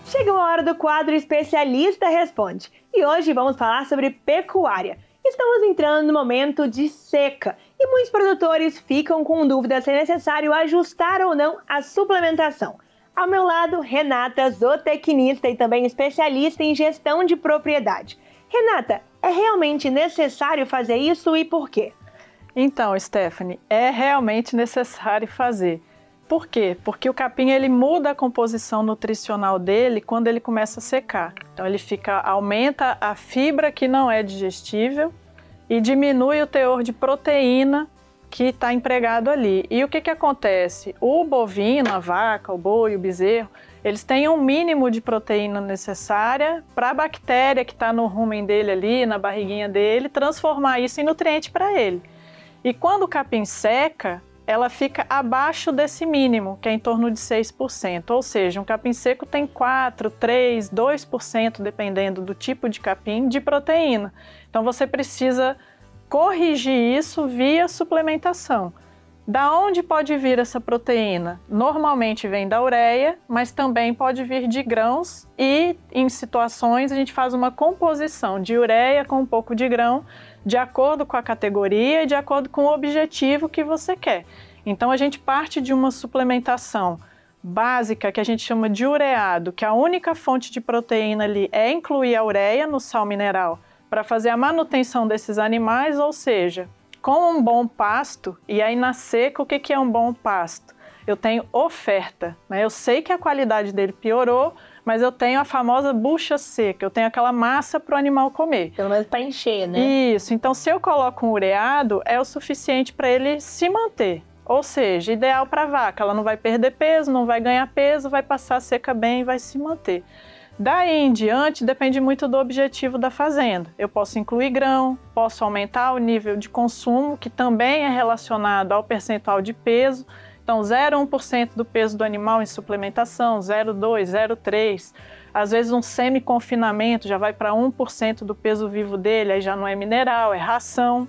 Chegou a hora do quadro Especialista Responde e hoje vamos falar sobre pecuária. Estamos entrando no momento de seca e muitos produtores ficam com dúvida se é necessário ajustar ou não a suplementação. Ao meu lado, Renata, zootecnista e também especialista em gestão de propriedade. Renata, é realmente necessário fazer isso e por quê? Então, Stephanie, é realmente necessário fazer. Por quê? Porque o capim ele muda a composição nutricional dele quando ele começa a secar. Então ele aumenta a fibra que não é digestível e diminui o teor de proteína que está empregado ali. E o que acontece? O bovino, a vaca, o boi, o bezerro, eles têm um mínimo de proteína necessária para a bactéria que está no rumen dele ali, na barriguinha dele, transformar isso em nutriente para ele. E quando o capim seca, ela fica abaixo desse mínimo, que é em torno de 6%. Ou seja, um capim seco tem 4%, 3%, 2%, dependendo do tipo de capim, de proteína. Então você precisa corrigir isso via suplementação. Da onde pode vir essa proteína? Normalmente vem da ureia, mas também pode vir de grãos e em situações a gente faz uma composição de ureia com um pouco de grão, de acordo com a categoria e de acordo com o objetivo que você quer. Então a gente parte de uma suplementação básica que a gente chama de ureado, que a única fonte de proteína ali é incluir a ureia no sal mineral para fazer a manutenção desses animais, ou seja, com um bom pasto. E aí na seca, o que é um bom pasto? Eu tenho oferta, né? Eu sei que a qualidade dele piorou, mas eu tenho a famosa bucha seca, eu tenho aquela massa para o animal comer. Pelo menos para encher, né? Isso, então se eu coloco um ureado, é o suficiente para ele se manter. Ou seja, ideal para a vaca, ela não vai perder peso, não vai ganhar peso, vai passar a seca bem e vai se manter. Daí em diante, depende muito do objetivo da fazenda. Eu posso incluir grão, posso aumentar o nível de consumo, que também é relacionado ao percentual de peso. Então, 0,1% do peso do animal em suplementação, 0,2%, 0,3%. Às vezes um semi-confinamento já vai para 1% do peso vivo dele, aí já não é mineral, é ração.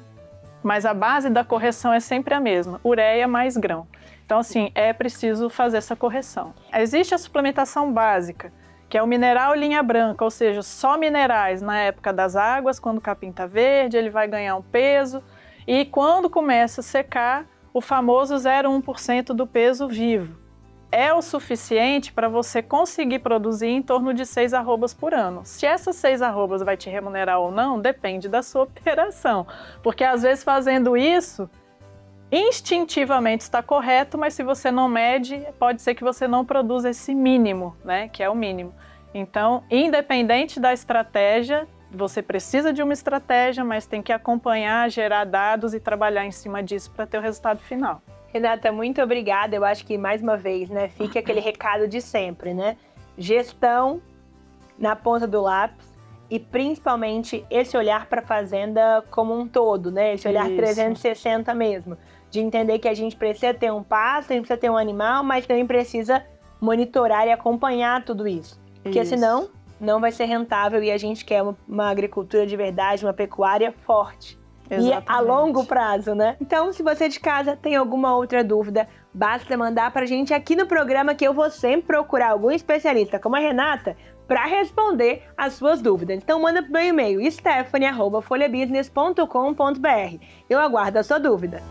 Mas a base da correção é sempre a mesma, ureia mais grão. Então, assim, é preciso fazer essa correção. Existe a suplementação básica, que é o mineral linha branca, ou seja, só minerais na época das águas, quando o capim está verde, ele vai ganhar um peso. E quando começa a secar, o famoso 0,1% do peso vivo. É o suficiente para você conseguir produzir em torno de 6 arrobas por ano. Se essas 6 arrobas vai te remunerar ou não, depende da sua operação. Porque às vezes fazendo isso, instintivamente está correto, mas se você não mede, pode ser que você não produza esse mínimo, né, que é o mínimo. Então, independente da estratégia, você precisa de uma estratégia, mas tem que acompanhar, gerar dados e trabalhar em cima disso para ter o resultado final. Renata, muito obrigada. Eu acho que, mais uma vez, né, fica aquele recado de sempre, né? Gestão na ponta do lápis e, principalmente, esse olhar para a fazenda como um todo, né? Esse olhar 360 mesmo. De entender que a gente precisa ter um pasto, a gente precisa ter um animal, mas também precisa monitorar e acompanhar tudo isso. Porque senão não vai ser rentável e a gente quer uma agricultura de verdade, uma pecuária forte. Exatamente. E a longo prazo, né? Então, se você de casa tem alguma outra dúvida, basta mandar pra gente aqui no programa que eu vou sempre procurar algum especialista como a Renata para responder as suas dúvidas. Então manda pro meu e-mail stephanie@folhabusiness.com.br. Eu aguardo a sua dúvida.